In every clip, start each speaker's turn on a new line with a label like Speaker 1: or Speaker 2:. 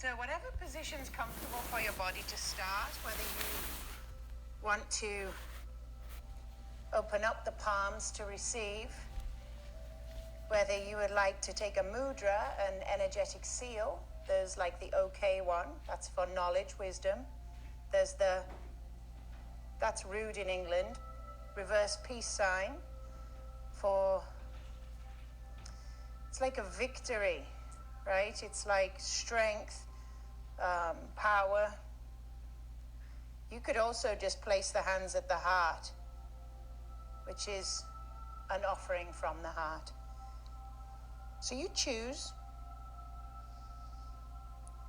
Speaker 1: So whatever position's comfortable for your body to start, whether you want to open up the palms to receive, whether you would like to take a mudra, an energetic seal. There's like the OK one, that's for knowledge, wisdom. There's that's rude in England, reverse peace sign for, it's like a victory, right? It's like strength, power. You could also just place the hands at the heart, which is an offering from the heart. So you choose.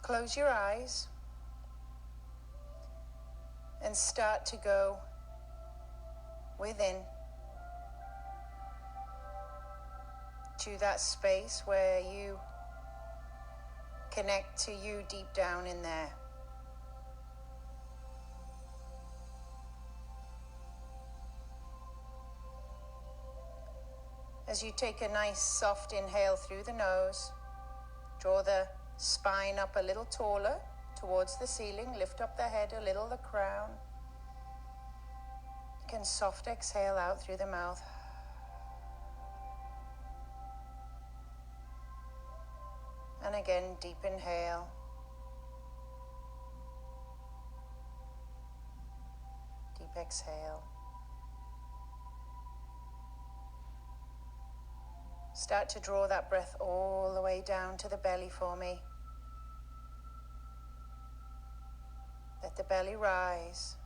Speaker 1: Close your eyes and start to go within to that space where you connect to you deep down in there. As you take a nice soft inhale through the nose, draw the spine up a little taller towards the ceiling, lift up the head a little, the crown. You can soft exhale out through the mouth. And again, deep inhale. Deep exhale. Start to draw that breath all the way down to the belly for me. Let the belly rise.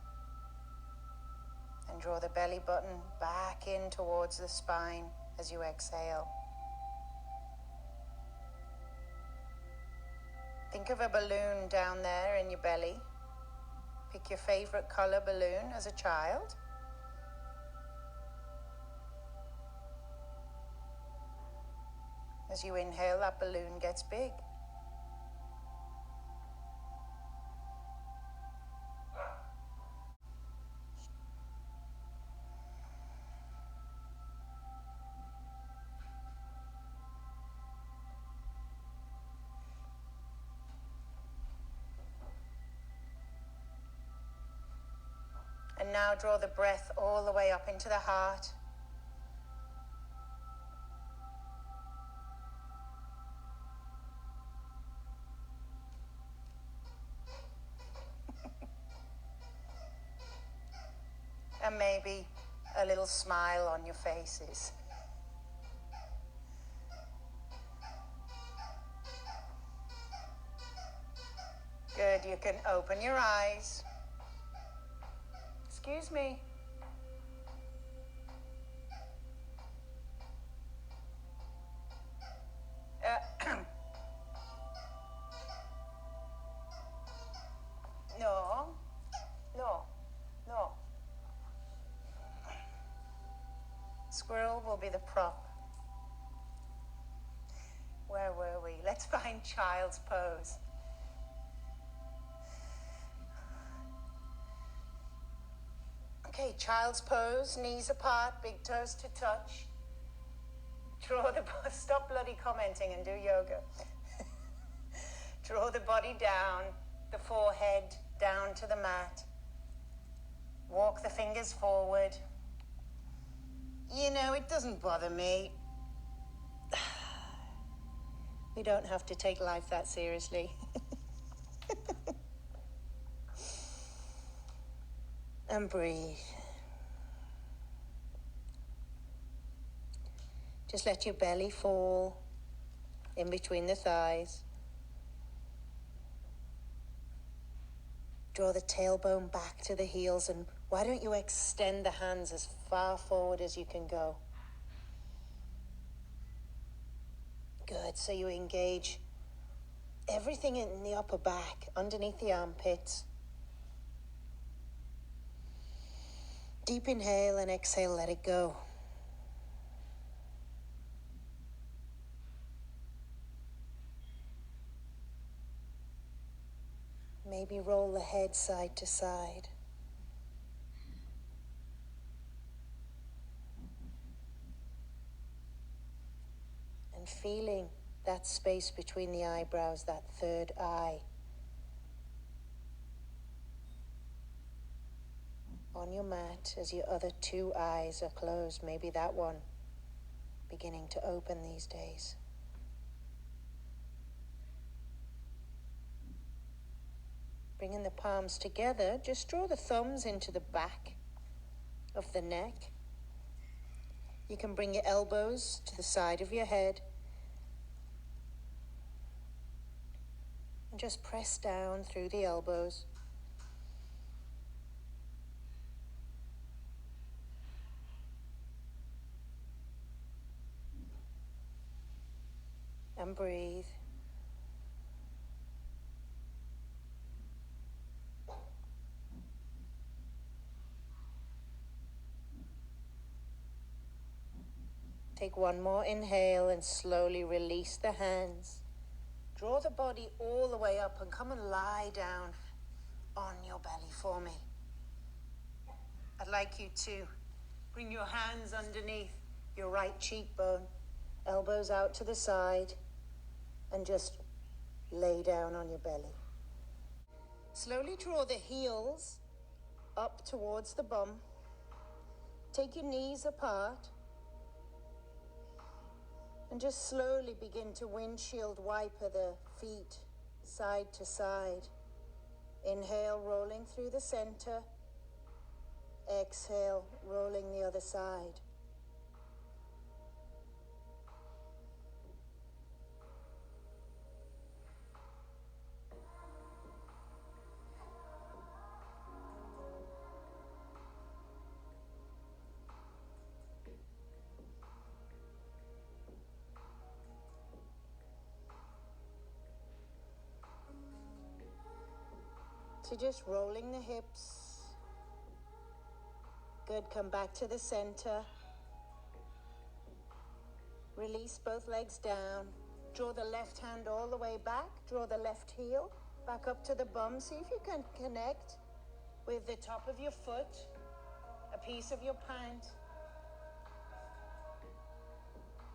Speaker 1: And draw the belly button back in towards the spine as you exhale. Think of a balloon down there in your belly. Pick your favorite color balloon as a child. As you inhale, that balloon gets big. And now draw the breath all the way up into the heart. And maybe a little smile on your faces. Good, you can open your eyes. Excuse me. No. Squirrel will be the prop. Where were we? Let's find child's pose. Okay, child's pose, knees apart, big toes to touch. Stop bloody commenting and do yoga. Draw the body down, the forehead down to the mat. Walk the fingers forward. You know, it doesn't bother me. We don't have to take life that seriously. And breathe. Just let your belly fall in between the thighs. Draw the tailbone back to the heels, and why don't you extend the hands as far forward as you can go? Good, so you engage everything in the upper back, underneath the armpits. Deep inhale and exhale, let it go. Maybe roll the head side to side. And feeling that space between the eyebrows, that third eye, on your mat as your other two eyes are closed. Maybe that one beginning to open these days. Bringing the palms together, just draw the thumbs into the back of the neck. You can bring your elbows to the side of your head and just press down through the elbows. And breathe. Take one more inhale and slowly release the hands. Draw the body all the way up and come and lie down on your belly for me. I'd like you to bring your hands underneath your right cheekbone, elbows out to the side, and just lay down on your belly. Slowly draw the heels up towards the bum. Take your knees apart. And just slowly begin to windshield wiper the feet side to side. Inhale, rolling through the center. Exhale, rolling the other side. So just rolling the hips. Good, come back to the center. Release both legs down. Draw the left hand all the way back. Draw the left heel back up to the bum. See if you can connect with the top of your foot, a piece of your pant.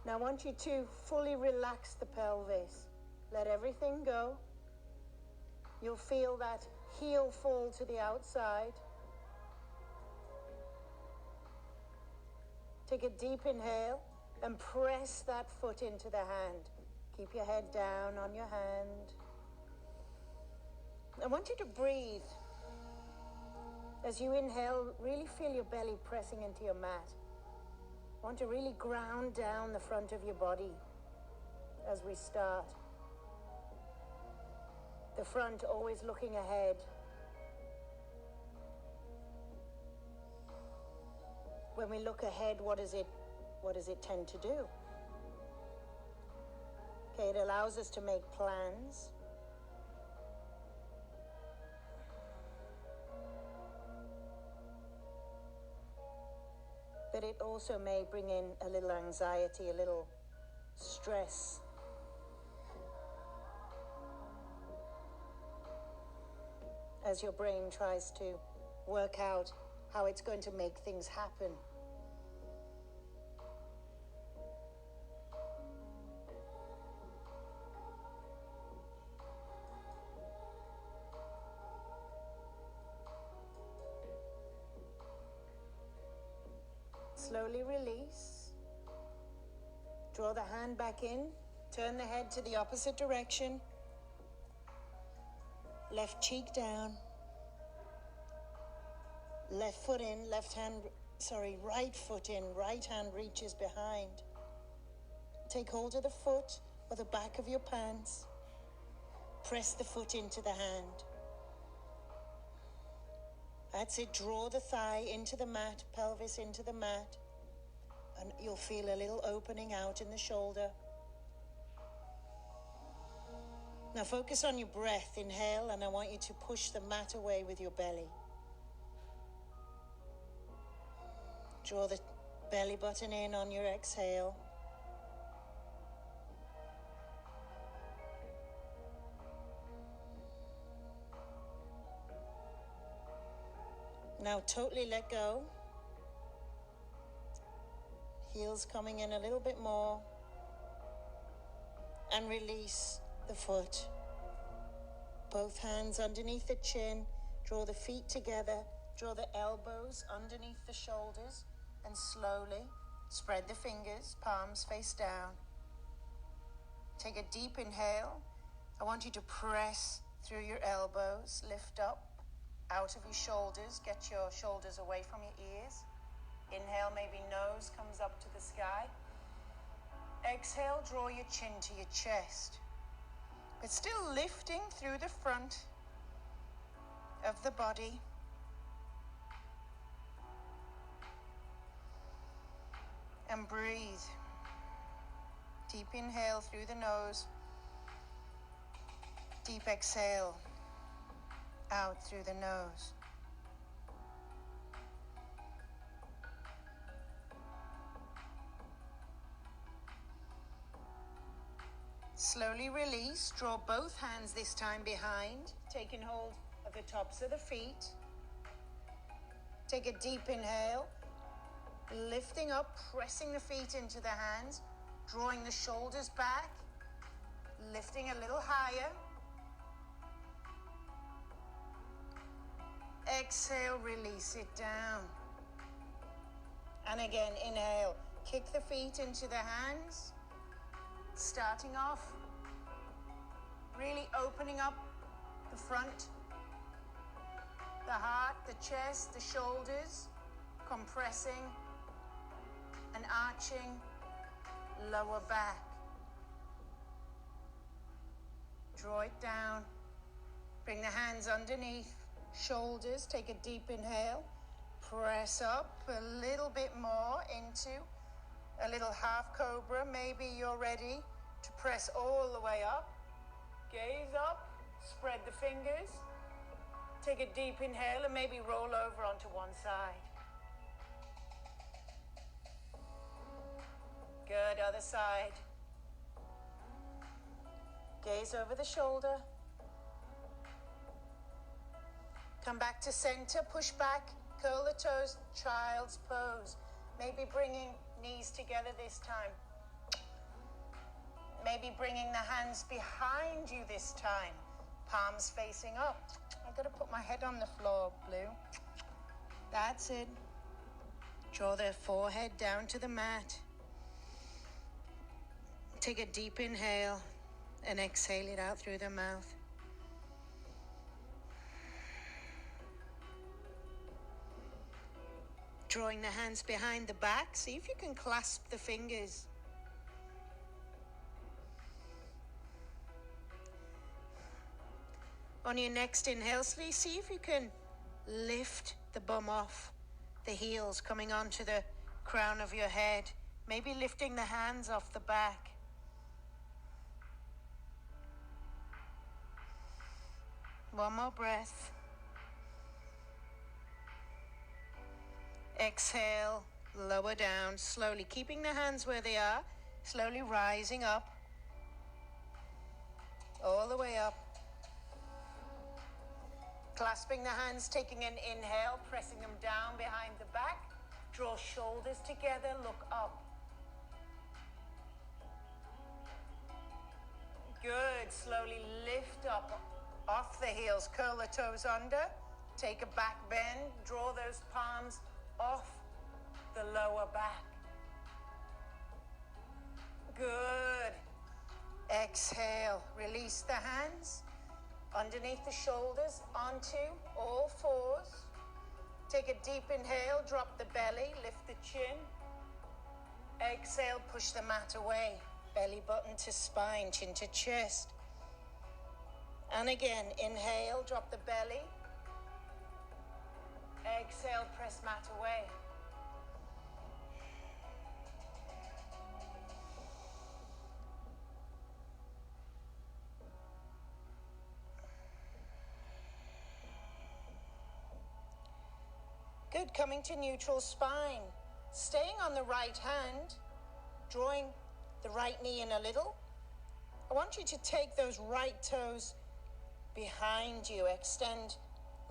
Speaker 1: Now I want you to fully relax the pelvis. Let everything go. You'll feel that heel fall to the outside. Take a deep inhale and press that foot into the hand. Keep your head down on your hand. I want you to breathe. As you inhale, really feel your belly pressing into your mat. I want to really ground down the front of your body as we start. The front always looking ahead. When we look ahead, what does it tend to do? Okay, it allows us to make plans. But it also may bring in a little anxiety, a little stress. As your brain tries to work out how it's going to make things happen. Slowly release. Draw the hand back in. Turn the head to the opposite direction. Left cheek down. Left foot in, right foot in, right hand reaches behind. Take hold of the foot or the back of your pants. Press the foot into the hand. That's it, draw the thigh into the mat, pelvis into the mat, and you'll feel a little opening out in the shoulder. Now focus on your breath, inhale, and I want you to push the mat away with your belly. Draw the belly button in on your exhale. Now totally let go. Heels coming in a little bit more. And release the foot. Both hands underneath the chin. Draw the feet together. Draw the elbows underneath the shoulders and slowly spread the fingers, palms face down. Take a deep inhale. I want you to press through your elbows, lift up out of your shoulders, get your shoulders away from your ears. Inhale, maybe nose comes up to the sky. Exhale, draw your chin to your chest, but still lifting through the front of the body. And breathe. Deep inhale through the nose. Deep exhale out through the nose. Slowly release. Draw both hands this time behind, taking hold of the tops of the feet. Take a deep inhale, lifting up, pressing the feet into the hands, drawing the shoulders back, lifting a little higher. Exhale, release it down. And again, inhale, kick the feet into the hands. Starting off, really opening up the front, the heart, the chest, the shoulders, compressing and arching, lower back. Draw it down. Bring the hands underneath shoulders. Take a deep inhale. Press up a little bit more into a little half cobra. Maybe you're ready to press all the way up. Gaze up. Spread the fingers. Take a deep inhale and maybe roll over onto one side. Good, other side. Gaze over the shoulder. Come back to center, push back, curl the toes, child's pose. Maybe bringing knees together this time. Maybe bringing the hands behind you this time. Palms facing up. I've got to put my head on the floor, Blue. That's it. Draw the forehead down to the mat. Take a deep inhale and exhale it out through the mouth. Drawing the hands behind the back. See if you can clasp the fingers. On your next inhale, see if you can lift the bum off the heels, coming onto the crown of your head. Maybe lifting the hands off the back. One more breath. Exhale, lower down, slowly keeping the hands where they are, slowly rising up, all the way up. Clasping the hands, taking an inhale, pressing them down behind the back. Draw shoulders together, look up. Good, slowly lift up off the heels, curl the toes under, take a back bend, draw those palms off the lower back. Good. Exhale, release the hands underneath the shoulders onto all fours. Take a deep inhale, drop the belly, lift the chin. Exhale, push the mat away. Belly button to spine, chin to chest. And again, inhale, drop the belly. Exhale, press mat away. Good, coming to neutral spine. Staying on the right hand, drawing the right knee in a little. I want you to take those right toes behind you. Extend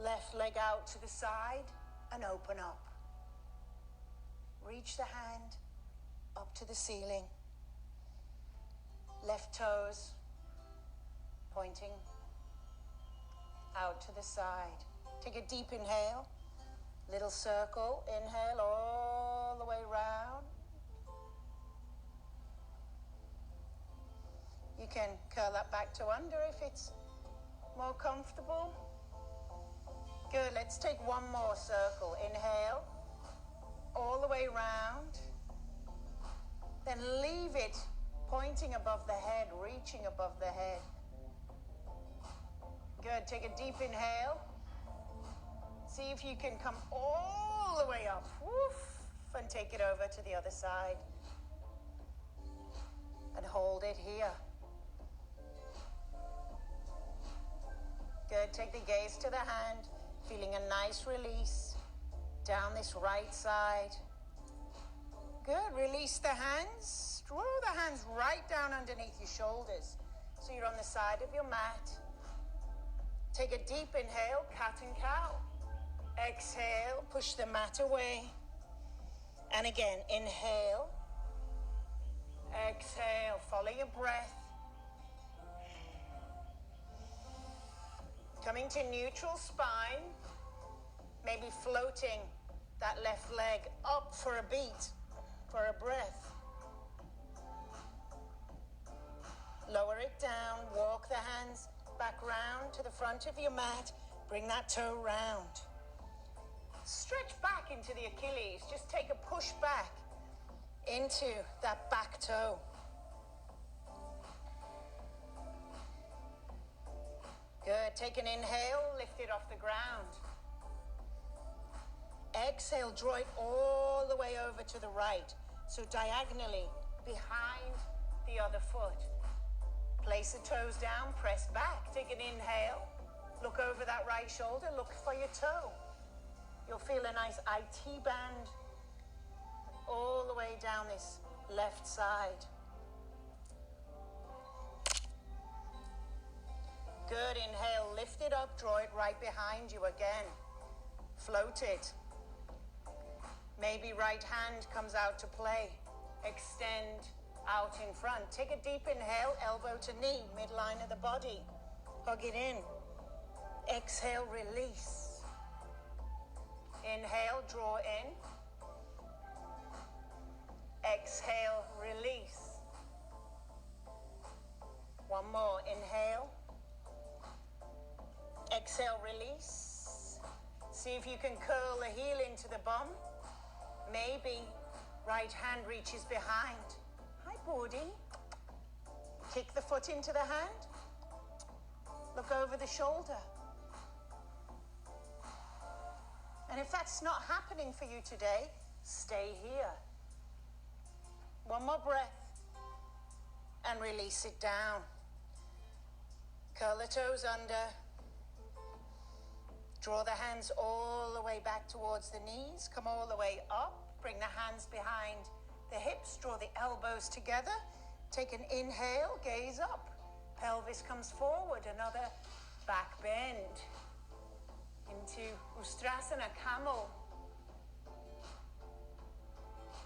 Speaker 1: left leg out to the side and open up. Reach the hand up to the ceiling. Left toes pointing out to the side. Take a deep inhale. Little circle, inhale all the way round. You can curl that back to under if it's more comfortable. Good, let's take one more circle. Inhale, all the way round. Then leave it pointing above the head, reaching above the head. Good, take a deep inhale. See if you can come all the way up. Woof, and take it over to the other side. And hold it here. Good, take the gaze to the hand, feeling a nice release down this right side. Good, release the hands. Draw the hands right down underneath your shoulders. So you're on the side of your mat. Take a deep inhale, cat and cow. Exhale, push the mat away. And again, inhale. Exhale, follow your breath. Coming to neutral spine. Maybe floating that left leg up for a beat, for a breath. Lower it down, walk the hands back round to the front of your mat. Bring that toe round. Stretch back into the Achilles. Just take a push back into that back toe. Good. Take an inhale, lift it off the ground. Exhale, draw it all the way over to the right. So diagonally behind the other foot. Place the toes down, press back. Take an inhale, look over that right shoulder, look for your toe. You'll feel a nice IT band all the way down this left side. Good, inhale, lift it up, draw it right behind you again. Float it. Maybe right hand comes out to play. Extend out in front. Take a deep inhale, elbow to knee, midline of the body. Hug it in. Exhale, release. Inhale, draw in. Exhale, release. One more, inhale. Exhale, release. See if you can curl the heel into the bum. Maybe right hand reaches behind. Hi, Body. Kick the foot into the hand. Look over the shoulder. And if that's not happening for you today, stay here. One more breath. And release it down. Curl the toes under. Draw the hands all the way back towards the knees. Come all the way up. Bring the hands behind the hips. Draw the elbows together. Take an inhale. Gaze up. Pelvis comes forward. Another back bend. Into Ustrasana, camel.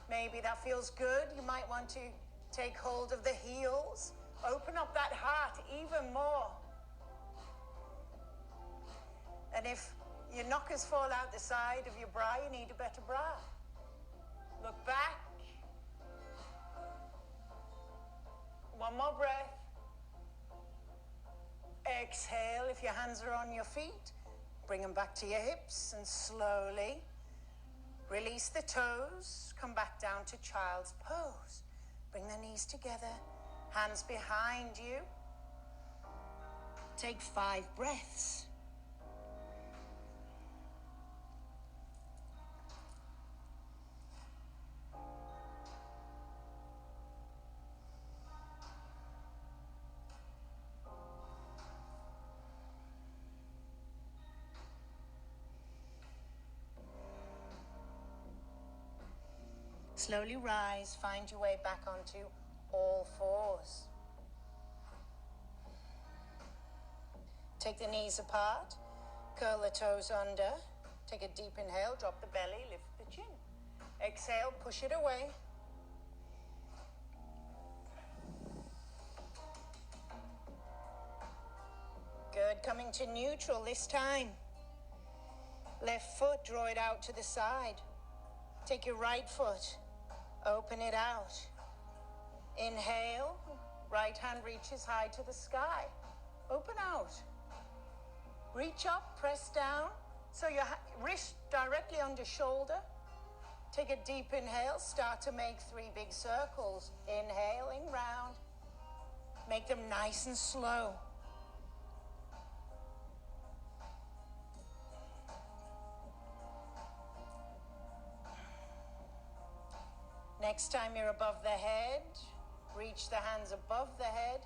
Speaker 1: Maybe that feels good. You might want to take hold of the heels. Open up that heart even more. And if your knockers fall out the side of your bra, you need a better bra. Look back. One more breath. Exhale. If your hands are on your feet, bring them back to your hips and slowly release the toes. Come back down to child's pose. Bring the knees together. Hands behind you. Take 5 breaths. Slowly rise, find your way back onto all fours. Take the knees apart, curl the toes under, take a deep inhale, drop the belly, lift the chin. Exhale, push it away. Good, coming to neutral this time. Left foot, draw it out to the side. Take your right foot, open it out. Inhale, right hand reaches high to the sky. Open out. Reach up, press down. So your wrist directly under shoulder. Take a deep inhale, start to make 3 big circles. Inhaling round. Make them nice and slow. Next time you're above the head, reach the hands above the head,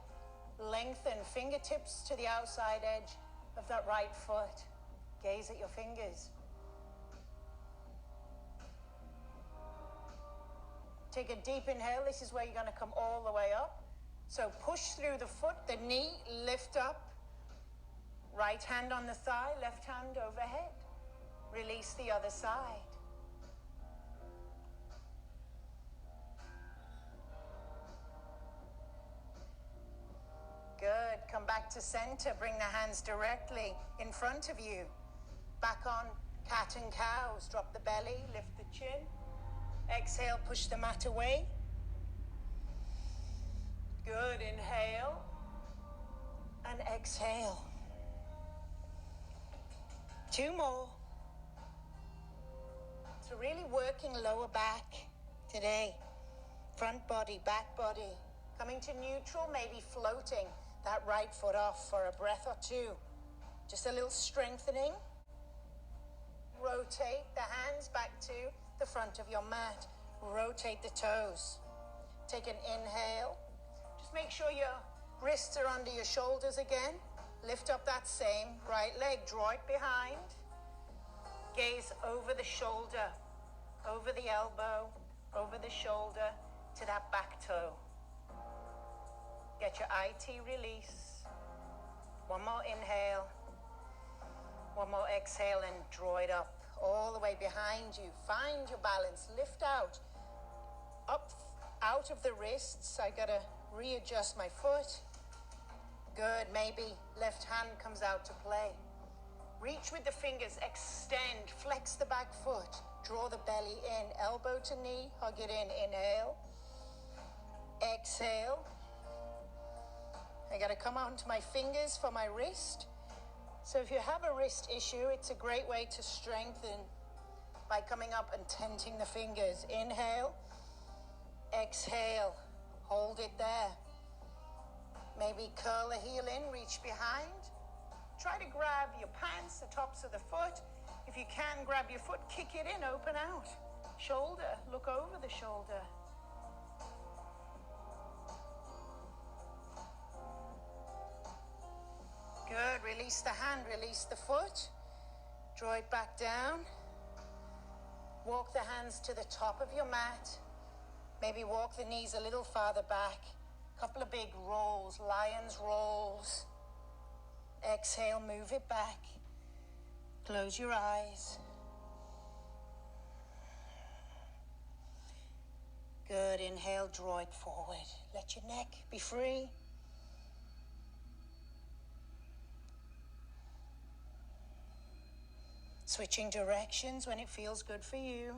Speaker 1: lengthen fingertips to the outside edge of that right foot. Gaze at your fingers. Take a deep inhale. This is where you're going to come all the way up. So push through the foot, the knee, lift up. Right hand on the thigh, left hand overhead. Release the other side. Good. Come back to center. Bring the hands directly in front of you. Back on cat and cows. Drop the belly, lift the chin. Exhale, push the mat away. Good. Inhale and exhale. 2 more. So really working lower back today. Front body, back body. Coming to neutral, maybe floating that right foot off for a breath or 2. Just a little strengthening. Rotate the hands back to the front of your mat. Rotate the toes. Take an inhale. Just make sure your wrists are under your shoulders again. Lift up that same right leg. Draw it behind. Gaze over the shoulder, over the elbow, over the shoulder to that back toe. Get your IT release. 1 more inhale. 1 more exhale and draw it up all the way behind you. Find your balance. Lift out. Up out of the wrists. I gotta readjust my foot. Good. Maybe left hand comes out to play. Reach with the fingers. Extend. Flex the back foot. Draw the belly in. Elbow to knee. Hug it in. Inhale. Exhale. I got to come onto my fingers for my wrist. So if you have a wrist issue, it's a great way to strengthen by coming up and tenting the fingers. Inhale, exhale, hold it there. Maybe curl a heel in, reach behind. Try to grab your pants, the tops of the foot. If you can, grab your foot, kick it in, open out. Shoulder, look over the shoulder. Good. Release the hand, release the foot. Draw it back down. Walk the hands to the top of your mat. Maybe walk the knees a little farther back. Couple of big rolls, lion's rolls. Exhale, move it back. Close your eyes. Good. Inhale, draw it forward. Let your neck be free. Switching directions when it feels good for you.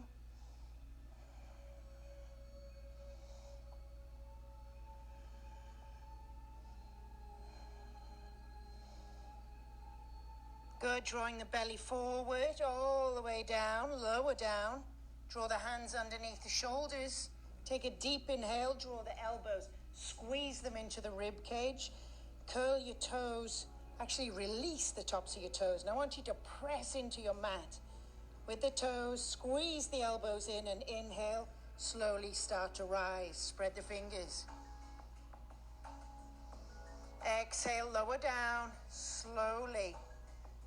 Speaker 1: Good, drawing the belly forward, all the way down, lower down. Draw the hands underneath the shoulders. Take a deep inhale, draw the elbows. Squeeze them into the rib cage. Curl your toes. Actually release the tops of your toes. Now I want you to press into your mat. With the toes, squeeze the elbows in and inhale. Slowly start to rise. Spread the fingers. Exhale, lower down, slowly.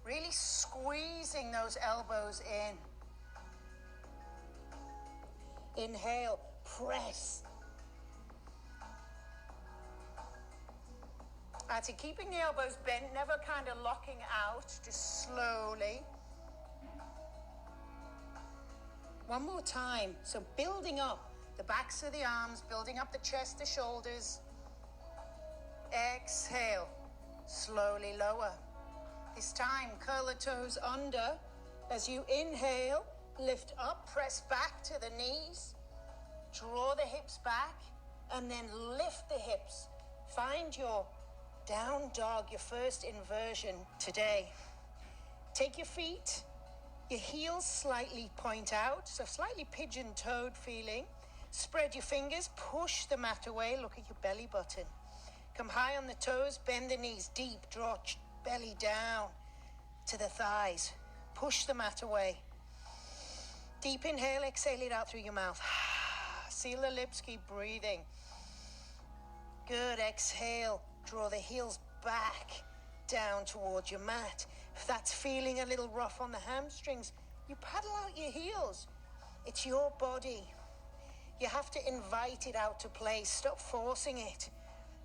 Speaker 1: Really squeezing those elbows in. Inhale, press. That's it. Keeping the elbows bent, never kind of locking out, just slowly. 1 more time. So building up the backs of the arms, building up the chest, the shoulders. Exhale, slowly lower. This time, curl the toes under, As you inhale, lift up, press back to the knees, draw the hips back, and then lift the hips. Find your down dog, your first inversion today. Take your feet, your heels slightly point out, so slightly pigeon-toed feeling. Spread your fingers, push the mat away, look at your belly button. Come high on the toes, bend the knees deep, draw belly down to the thighs. Push the mat away. Deep inhale, exhale it out through your mouth. Seal the lips, keep breathing. Good, exhale, draw the heels back down towards your mat. If that's feeling a little rough on the hamstrings, you paddle out your heels. It's your body. You have to invite it out to play. Stop forcing it.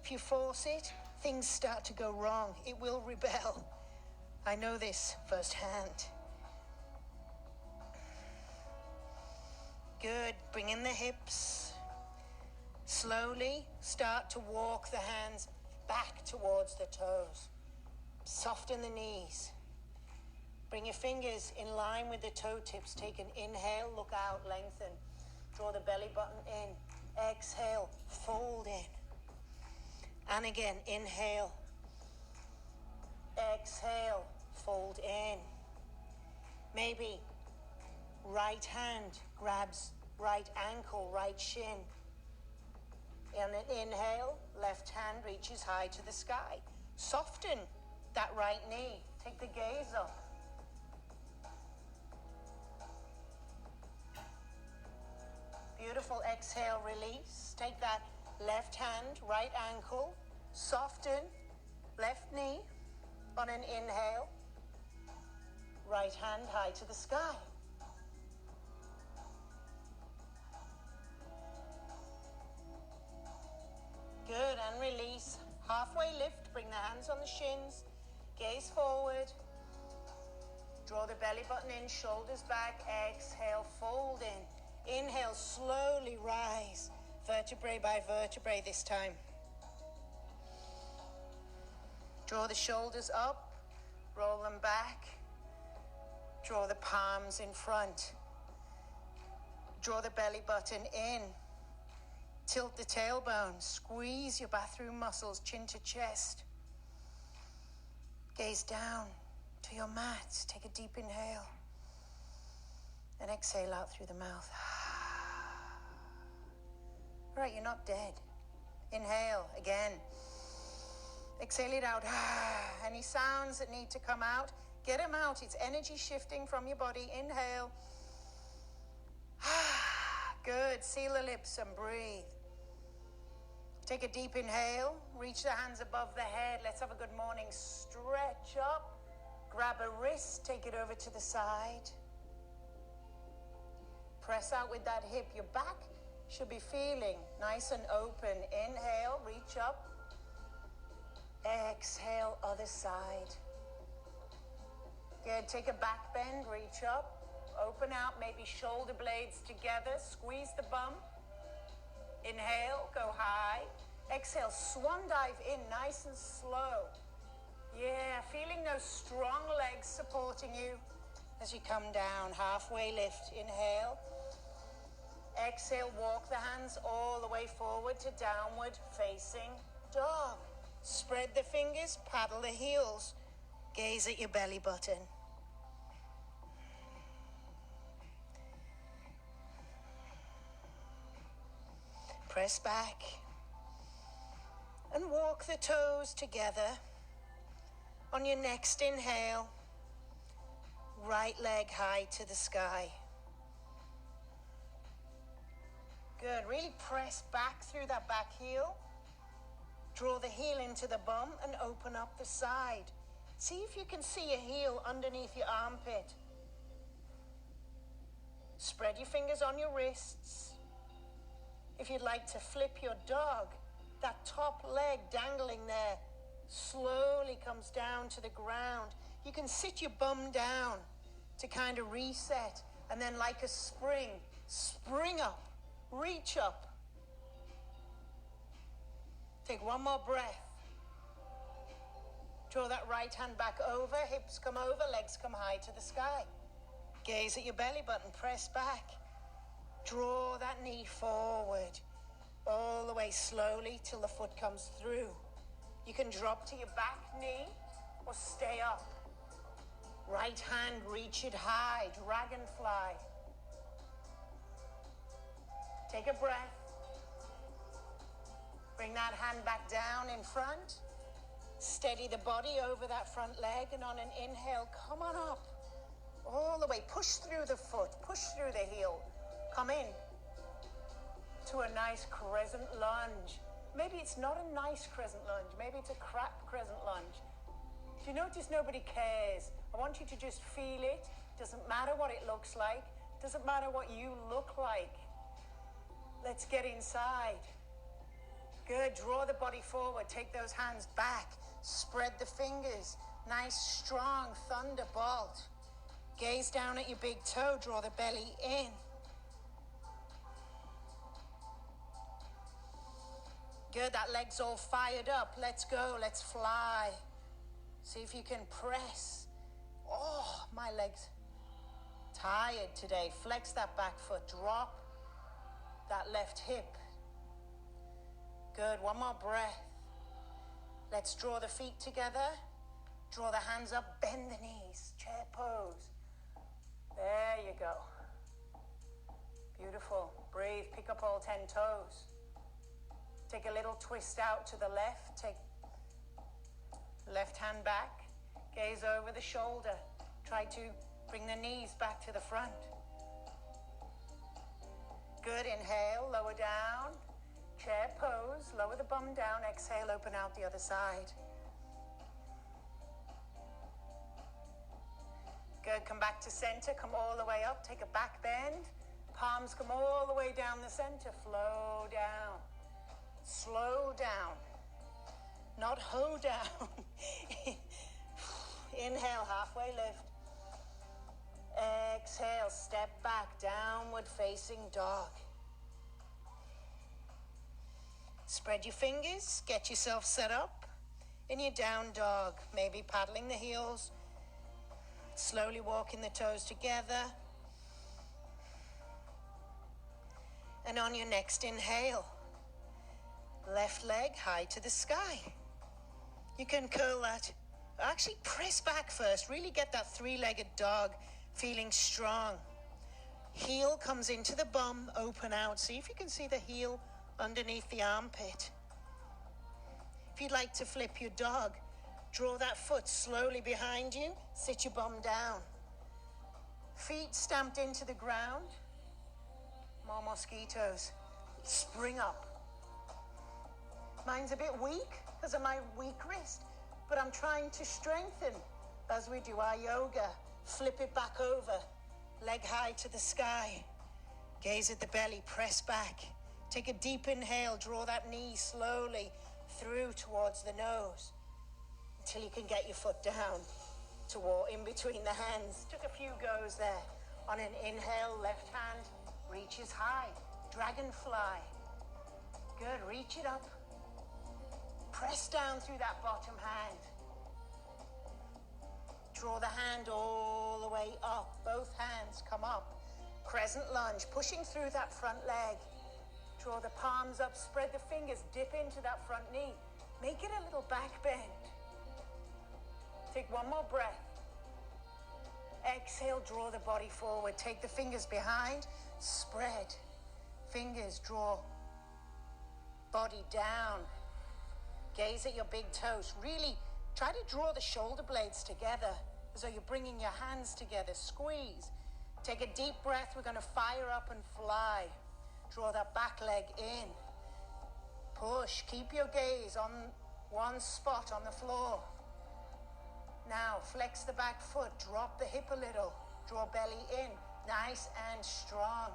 Speaker 1: If you force it, things start to go wrong. It will rebel. I know this firsthand. Good. Bring in the hips. Slowly start to walk the hands back towards the toes. Soften the knees. Bring your fingers in line with the toe tips. Take an inhale, look out, lengthen. Draw the belly button in. Exhale, fold in. And again, inhale. Exhale, fold in. Maybe right hand grabs right ankle, right shin. And an inhale, left hand reaches high to the sky. Soften that right knee. Take the gaze up. Beautiful. Exhale, release. Take that left hand, right ankle. Soften left knee on an inhale. Right hand high to the sky. Good, and release. Halfway lift, bring the hands on the shins. Gaze forward. Draw the belly button in, shoulders back. Exhale, fold in. Inhale, slowly rise. Vertebrae by vertebrae this time. Draw the shoulders up. Roll them back. Draw the palms in front. Draw the belly button in. Tilt the tailbone. Squeeze your bathroom muscles, chin to chest. Gaze down to your mat. Take a deep inhale. And exhale out through the mouth. All right, you're not dead. Inhale again. Exhale it out. Any sounds that need to come out, get them out. It's energy shifting from your body. Inhale. Good. Seal the lips and breathe. Take a deep inhale. Reach the hands above the head. Let's have a good morning. Stretch up. Grab a wrist. Take it over to the side. Press out with that hip. Your back should be feeling nice and open. Inhale. Reach up. Exhale. Other side. Good. Take a back bend. Reach up. Open out, maybe shoulder blades together. Squeeze the bum. Inhale, go high. Exhale, swan dive in, nice and slow. Yeah, feeling those strong legs supporting you as you come down. Halfway lift. Inhale. Exhale, walk the hands all the way forward to downward facing dog. Spread the fingers, paddle the heels. Gaze at your belly button. Press back and walk the toes together. On your next inhale, right leg high to the sky. Good. Really press back through that back heel. Draw the heel into the bum and open up the side. See if you can see a heel underneath your armpit. Spread your fingers on your wrists. If you'd like to flip your dog, that top leg dangling there slowly comes down to the ground. You can sit your bum down to kind of reset, and then like a spring up, reach up. Take one more breath. Draw that right hand back over, hips come over, legs come high to the sky. Gaze at your belly button, press back. Draw that knee forward, all the way slowly till the foot comes through. You can drop to your back knee or stay up. Right hand, reach it high, dragonfly. Take a breath. Bring that hand back down in front. Steady the body over that front leg, and on an inhale, come on up. All the way, push through the foot, push through the heel. Come in to a nice crescent lunge. Maybe it's not a nice crescent lunge, maybe it's a crap crescent lunge. Do you notice nobody cares? I want you to just feel it. Doesn't matter what it looks like, doesn't matter what you look like. Let's get inside. Good, draw the body forward, take those hands back, spread the fingers, nice strong thunderbolt. Gaze down at your big toe, draw the belly in. Good, that leg's all fired up. Let's go, let's fly. See if you can press. Oh, my leg's tired today. Flex that back foot, drop that left hip. Good, one more breath. Let's draw the feet together. Draw the hands up, bend the knees, chair pose. There you go. Beautiful. Breathe, pick up all 10 toes. Take a little twist out to the left. Take left hand back. Gaze over the shoulder. Try to bring the knees back to the front. Good, inhale, lower down. Chair pose, lower the bum down. Exhale, open out the other side. Good, come back to center, come all the way up, take a back bend. Palms come all the way down the center, flow down. Slow down, not hoe down. Inhale, halfway lift. Exhale, step back, downward facing dog. Spread your fingers, get yourself set up in your down dog, maybe paddling the heels. Slowly walking the toes together. And on your next inhale, left leg high to the sky. You can curl that. Actually, press back first. Really get that three-legged dog feeling strong. Heel comes into the bum, open out. See if you can see the heel underneath the armpit. If you'd like to flip your dog, draw that foot slowly behind you. Sit your bum down. Feet stamped into the ground. More mosquitoes. Spring up. Mine's a bit weak because of my weak wrist, but I'm trying to strengthen as we do our yoga. Flip it back over. Leg high to the sky. Gaze at the belly, press back. Take a deep inhale, draw that knee slowly through towards the nose until you can get your foot down toward in between the hands. Took a few goes there. On an inhale, left hand reaches high. Dragonfly. Good, reach it up. Press down through that bottom hand. Draw the hand all the way up. Both hands come up. Crescent lunge, pushing through that front leg. Draw the palms up, spread the fingers, dip into that front knee. Make it a little back bend. Take one more breath. Exhale, draw the body forward. Take the fingers behind, spread. Fingers, draw body down. Gaze at your big toes. Really try to draw the shoulder blades together as though you're bringing your hands together. Squeeze. Take a deep breath. We're going to fire up and fly. Draw that back leg in. Push. Keep your gaze on one spot on the floor. Now, flex the back foot. Drop the hip a little. Draw belly in. Nice and strong.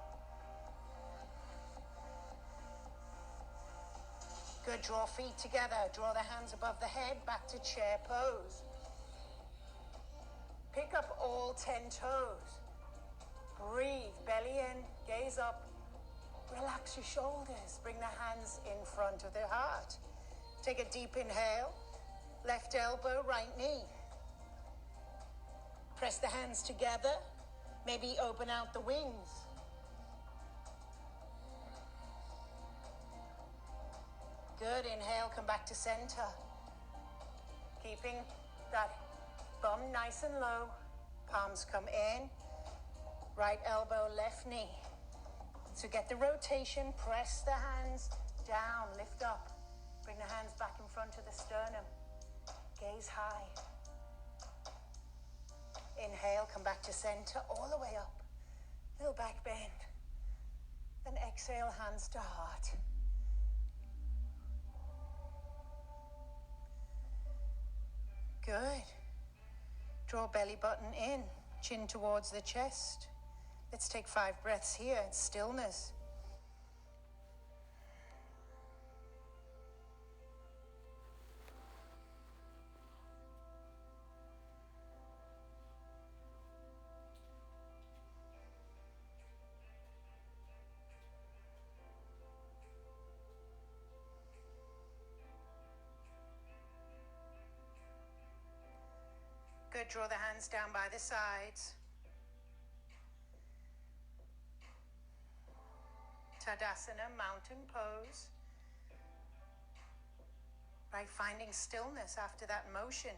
Speaker 1: Good. Draw feet together. Draw the hands above the head. Back to chair pose. Pick up all 10 toes. Breathe. Belly in. Gaze up. Relax your shoulders. Bring the hands in front of the heart. Take a deep inhale. Left elbow, right knee. Press the hands together. Maybe open out the wings. Good, inhale, come back to center. Keeping that bum nice and low. Palms come in. Right elbow, left knee. So get the rotation, press the hands down, lift up. Bring the hands back in front of the sternum. Gaze high. Inhale, come back to center, all the way up. Little back bend. Then exhale, hands to heart. Good. Draw belly button in, chin towards the chest. Let's take 5 breaths here in stillness. Good, draw the hands down by the sides. Tadasana, mountain pose. Right, finding stillness after that motion.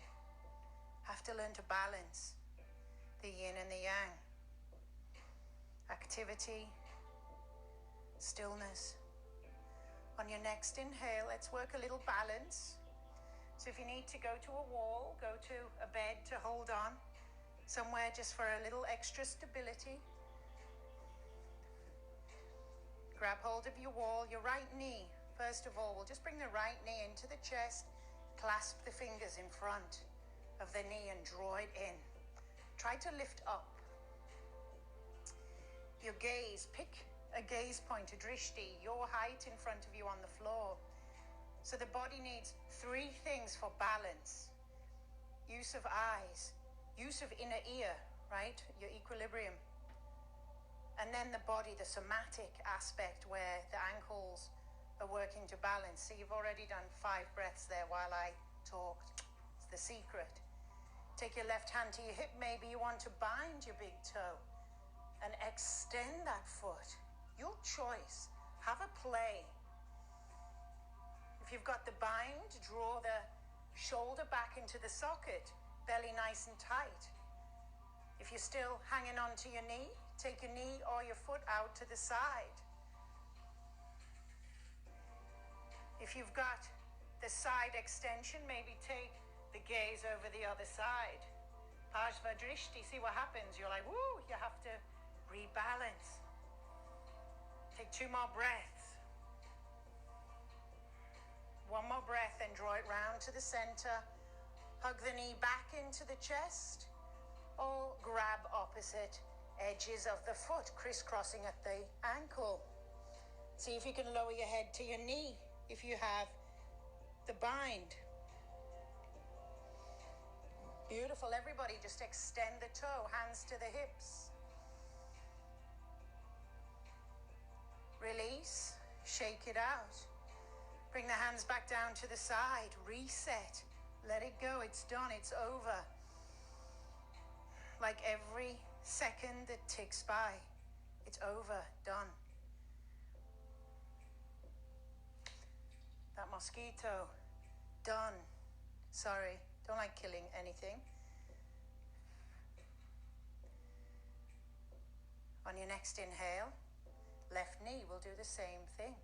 Speaker 1: Have to learn to balance the yin and the yang. Activity, stillness. On your next inhale, let's work a little balance. So if you need to go to a wall, go to a bed to hold on, somewhere just for a little extra stability. Grab hold of your wall, your right knee. First of all, we'll just bring the right knee into the chest, clasp the fingers in front of the knee and draw it in. Try to lift up. Your gaze, pick a gaze point, a drishti, your height in front of you on the floor. So the body needs 3 things for balance. Use of eyes, use of inner ear, right? Your equilibrium. And then the body, the somatic aspect where the ankles are working to balance. So you've already done 5 breaths there while I talked. It's the secret. Take your left hand to your hip. Maybe you want to bind your big toe and extend that foot. Your choice. Have a play. If you've got the bind, draw the shoulder back into the socket, belly nice and tight. If you're still hanging on to your knee, take your knee or your foot out to the side. If you've got the side extension, maybe take the gaze over the other side. Pajva Drishti, see what happens. You're like, woo, you have to rebalance. Take 2 more breaths. 1 more breath, then draw it round to the center. Hug the knee back into the chest, or grab opposite edges of the foot, crisscrossing at the ankle. See if you can lower your head to your knee if you have the bind. Beautiful, everybody, just extend the toe, hands to the hips. Release, shake it out. Bring the hands back down to the side, reset, let it go, it's done, it's over. Like every second that ticks by, it's over, done. That mosquito, done. Sorry, don't like killing anything. On your next inhale, left knee will do the same thing.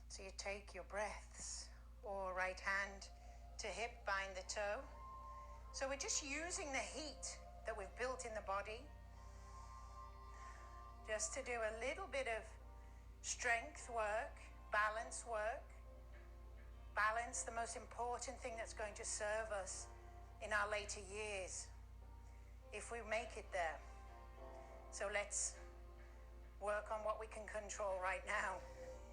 Speaker 1: So you take your breaths, or right hand to hip, bind the toe. So we're just using the heat that we've built in the body just to do a little bit of strength work, balance work. Balance, the most important thing that's going to serve us in our later years, if we make it there. So let's work on what we can control right now.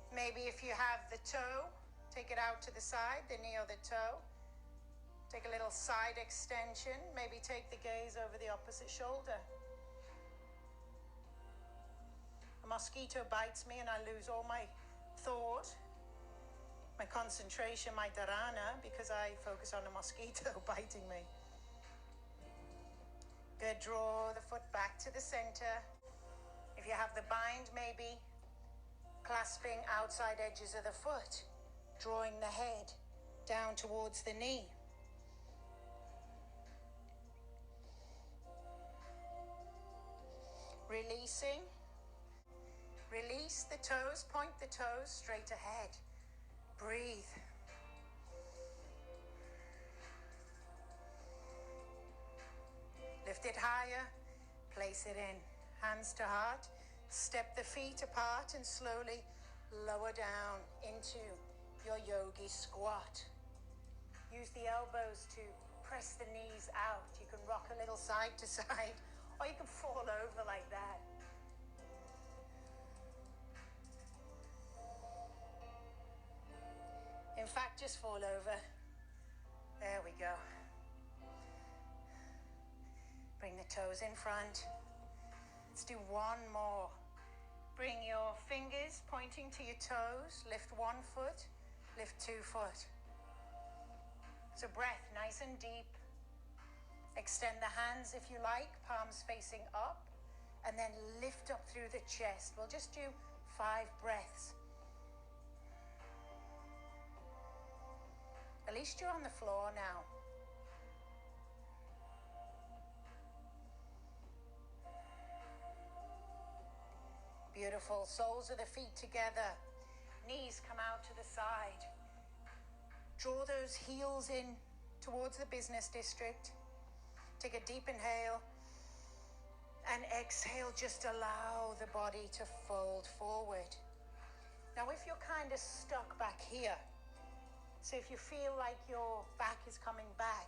Speaker 1: Maybe if you have the toe, take it out to the side, the knee or the toe. Take a little side extension. Maybe take the gaze over the opposite shoulder. A mosquito bites me and I lose all my thought. concentration, my dharana, because I focus on a mosquito biting me. Good, draw the foot back to the center. If you have the bind, maybe clasping outside edges of the foot, drawing the head down towards the knee. Releasing. Release the toes, point the toes straight ahead. Breathe. Lift it higher, place it in. Hands to heart, step the feet apart and slowly lower down into your Yogi Squat. Use the elbows to press the knees out. You can rock a little side to side, or you can fall over like that. In fact, just fall over. There we go. Bring the toes in front. Let's do one more. Bring your fingers pointing to your toes. Lift one foot, lift 2 foot. So breath nice and deep. Extend the hands if you like, palms facing up, and then lift up through the chest. We'll just do 5 breaths. At least you're on the floor now. Beautiful. Soles of the feet together. Knees come out to the side. Draw those heels in towards the business district. Take a deep inhale. And exhale, just allow the body to fold forward. Now, if you're kind of stuck back here, so if you feel like your back is coming back,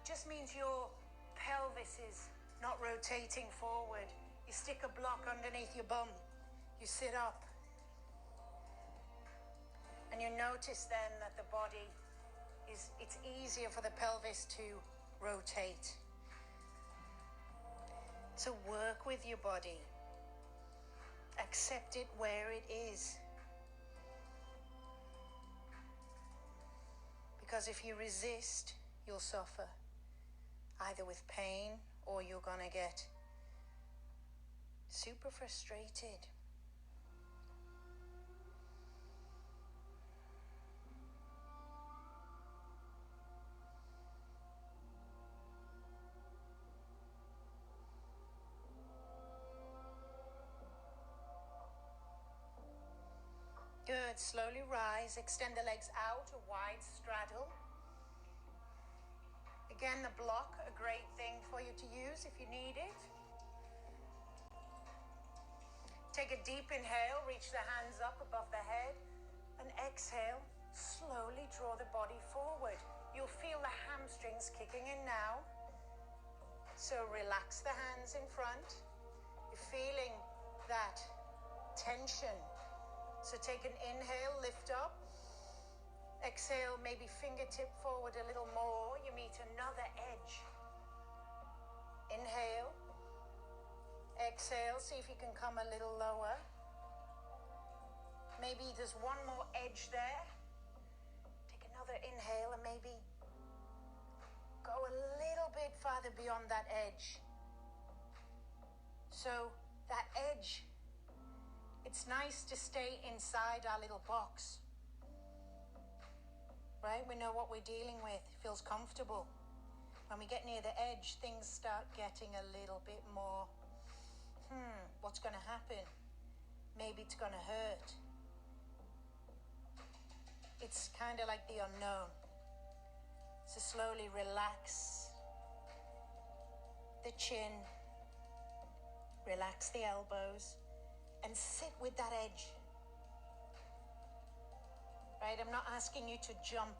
Speaker 1: just means your pelvis is not rotating forward. You stick a block underneath your bum. You sit up. And you notice then that the body it's easier for the pelvis to rotate. So work with your body. Accept it where it is. Because if you resist, you'll suffer. Either with pain or you're gonna get super frustrated. Good, slowly rise, extend the legs out, a wide straddle. Again, the block, a great thing for you to use if you need it. Take a deep inhale, reach the hands up above the head, and exhale, slowly draw the body forward. You'll feel the hamstrings kicking in now. So relax the hands in front. You're feeling that tension. So take an inhale, lift up. Exhale, maybe fingertip forward a little more. You meet another edge. Inhale. Exhale, see if you can come a little lower. Maybe there's one more edge there. Take another inhale and maybe go a little bit farther beyond that edge. So that edge, it's nice to stay inside our little box. Right? We know what we're dealing with. It feels comfortable. When we get near the edge, things start getting a little bit more, what's going to happen? Maybe it's going to hurt. It's kind of like the unknown. So slowly relax the chin, relax the elbows, and sit with that edge. Right? I'm not asking you to jump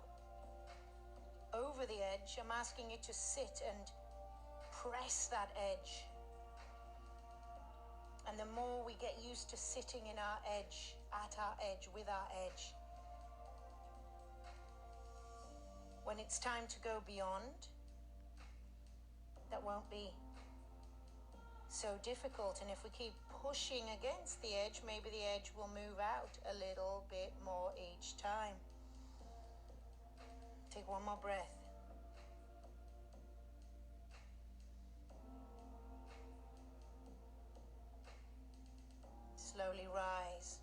Speaker 1: over the edge. I'm asking you to sit and press that edge. And the more we get used to sitting in our edge, at our edge, with our edge, when it's time to go beyond, that won't be so difficult. And if we keep pushing against the edge, maybe the edge will move out a little bit more each time. Take one more breath. Slowly rise.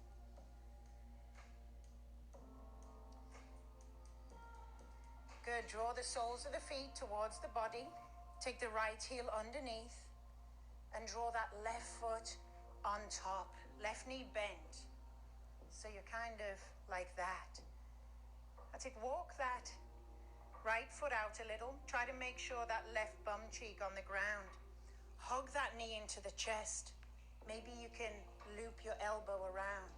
Speaker 1: Good. Draw the soles of the feet towards the body. Take the right heel underneath and draw that left foot on top. Left knee bent. So you're kind of like that. That's it. Walk that right foot out a little. Try to make sure that left bum cheek on the ground. Hug that knee into the chest. Maybe you can loop your elbow around.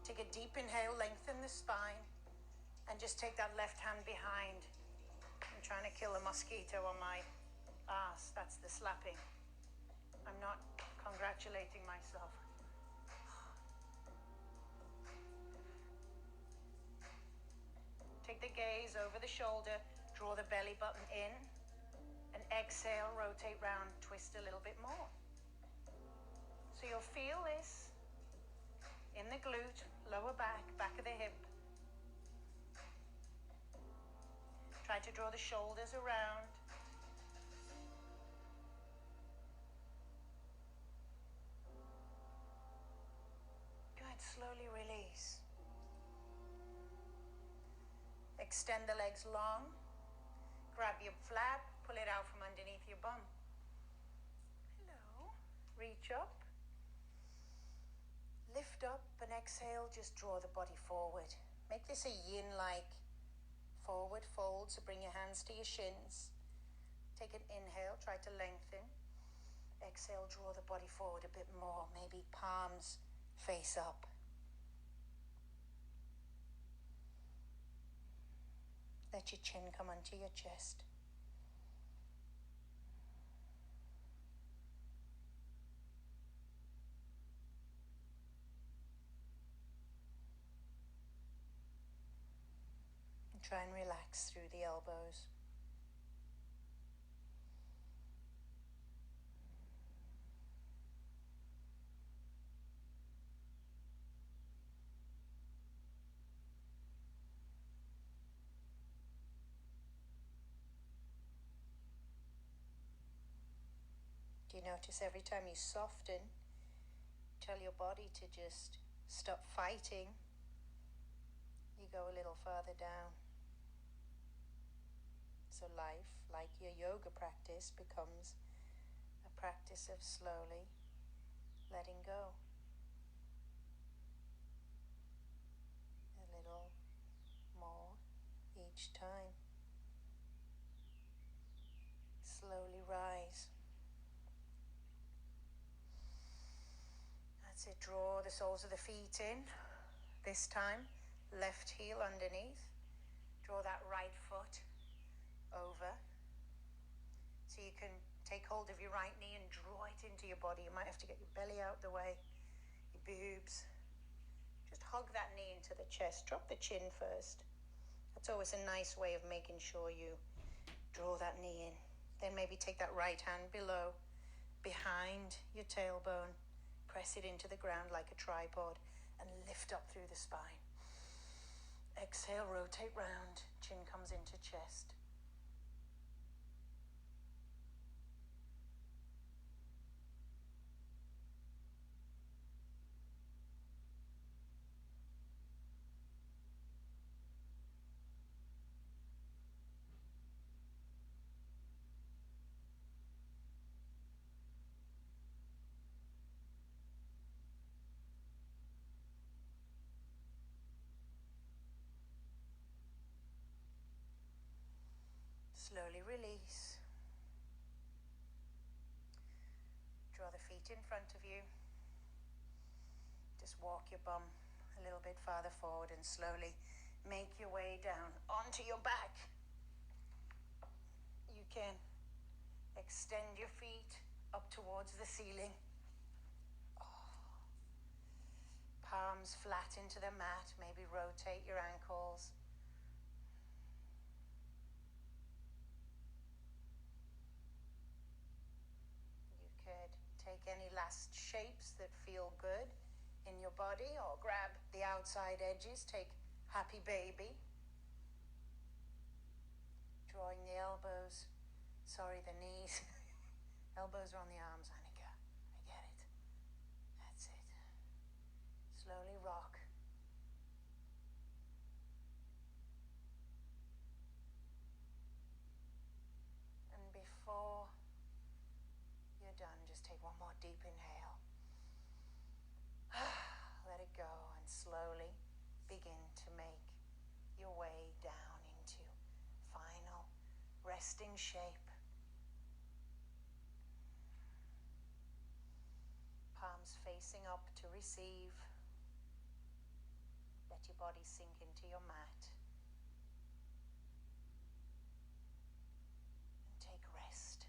Speaker 1: Take a deep inhale, lengthen the spine, and just take that left hand behind. I'm trying to kill a mosquito on my ass. That's the slapping. I'm not congratulating myself. Take the gaze over the shoulder, draw the belly button in, and exhale, rotate round, twist a little bit more. So you'll feel this in the glute, lower back, back of the hip. Try to draw the shoulders around. Good, slowly release. Extend the legs long. Grab your flap, pull it out from underneath your bum. Hello. Reach up. Lift up and exhale, just draw the body forward. Make this a yin-like forward fold, so bring your hands to your shins. Take an inhale, try to lengthen. Exhale, draw the body forward a bit more, maybe palms face up. Let your chin come onto your chest. And try and relax through the elbows. Do you notice every time you soften, tell your body to just stop fighting, you go a little further down. So life, like your yoga practice, becomes a practice of slowly letting go. A little more each time. Slowly rise. That's it. Draw the soles of the feet in. This time, left heel underneath. Draw that right foot over. So you can take hold of your right knee and draw it into your body. You might have to get your belly out the way, your boobs. Just hug that knee into the chest. Drop the chin first. That's always a nice way of making sure you draw that knee in. Then maybe take that right hand below, behind your tailbone. Press it into the ground like a tripod and lift up through the spine. Exhale, rotate round. Chin comes into chest. Slowly release. Draw the feet in front of you. Just walk your bum a little bit farther forward and slowly make your way down onto your back. You can extend your feet up towards the ceiling. Palms flat into the mat. Maybe rotate your ankles. You could take any last shapes that feel good in your body or grab the outside edges. Take happy baby. drawing the elbows, the knees. Elbows are on the arms, Annika. I get it. That's it. Slowly rock. And before you're done, just take one more deep inhale. Let it go and slowly begin to make your way down into final resting shape. Palms facing up to receive. Let your body sink into your mat. And take rest.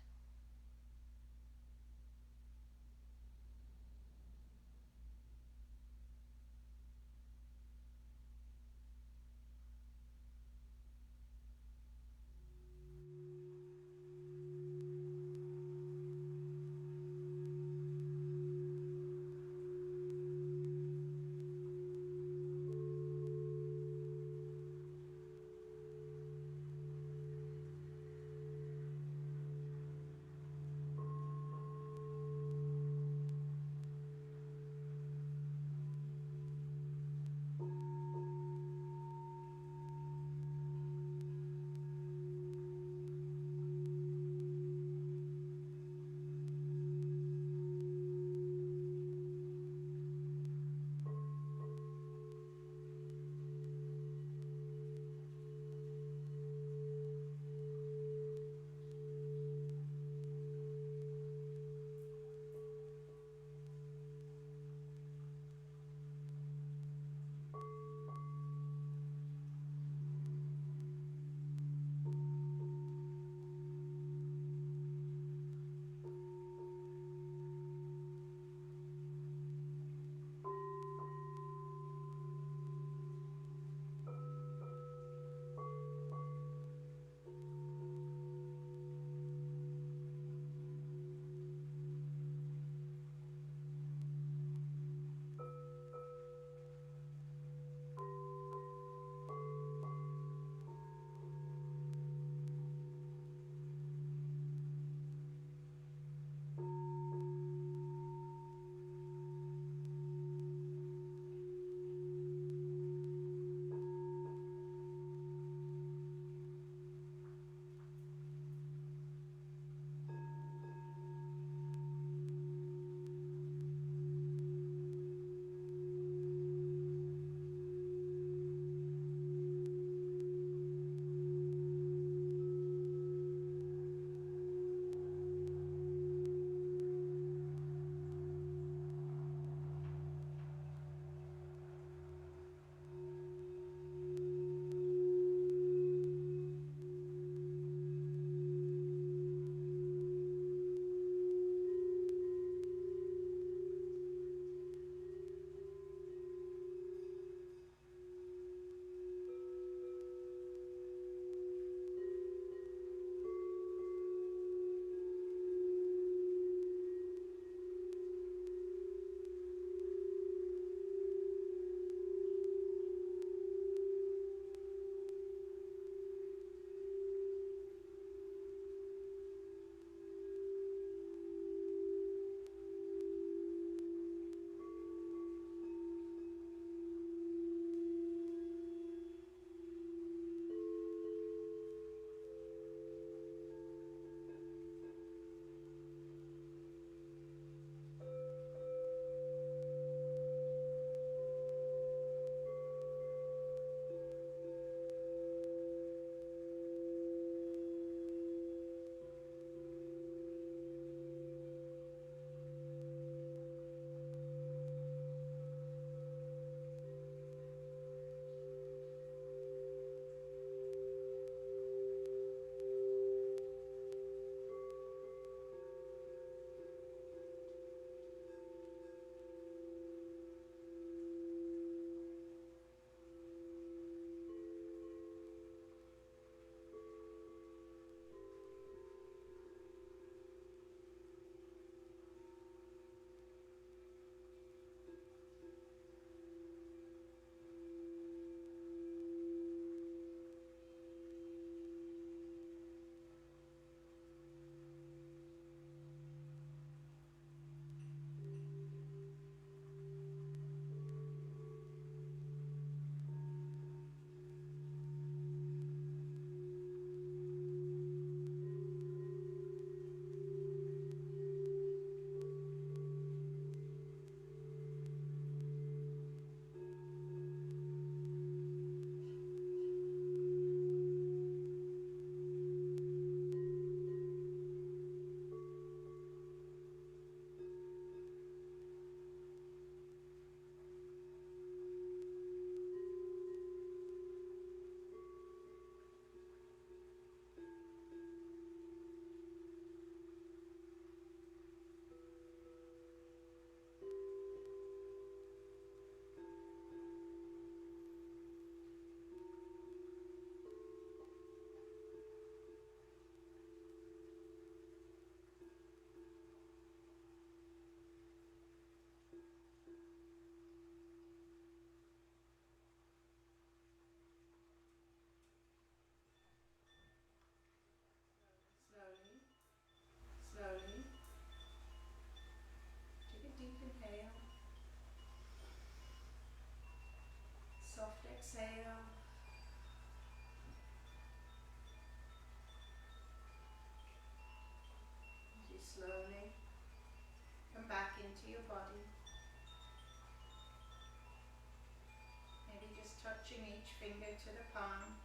Speaker 1: finger to the palm.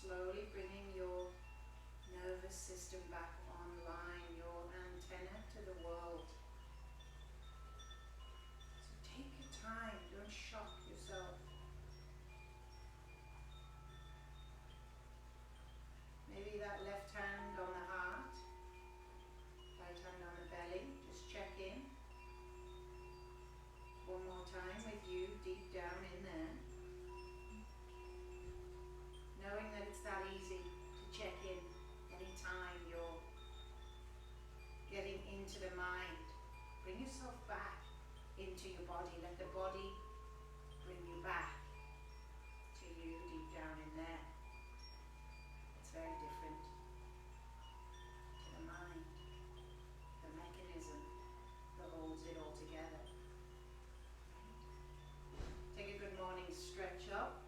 Speaker 1: Slowly bringing your nervous system back online, your antenna to the world. So take your time, don't shock yourself. Maybe that left hand on the heart, right hand on the belly, just check in. One more time with you, deep down in there. Knowing that it's that easy to check in anytime you're getting into the mind. Bring yourself back into your body. Let the body bring you back to you deep down in there. It's very different to the mind, the mechanism that holds it all together. Take a good morning stretch up.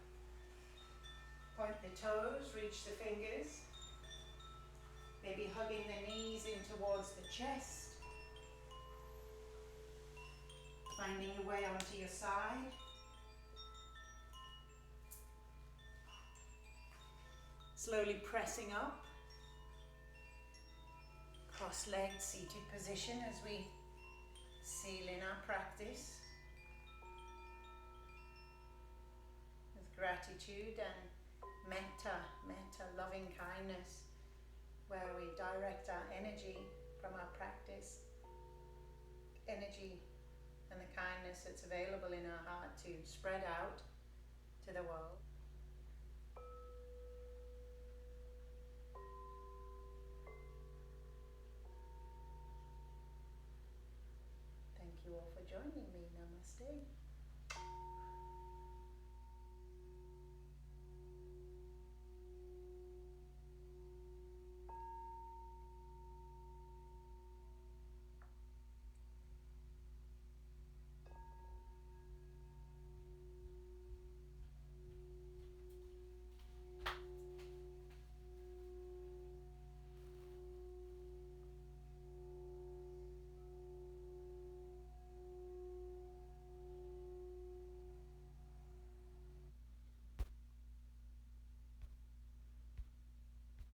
Speaker 1: Point the toes, reach the fingers. Maybe hugging the knees in towards the chest. Finding your way onto your side. Slowly pressing up. Cross-legged seated position as we seal in our practice. With gratitude and metta, loving kindness, where we direct our energy from our practice, energy and the kindness that's available in our heart to spread out to the world. Thank you all for joining me. Namaste.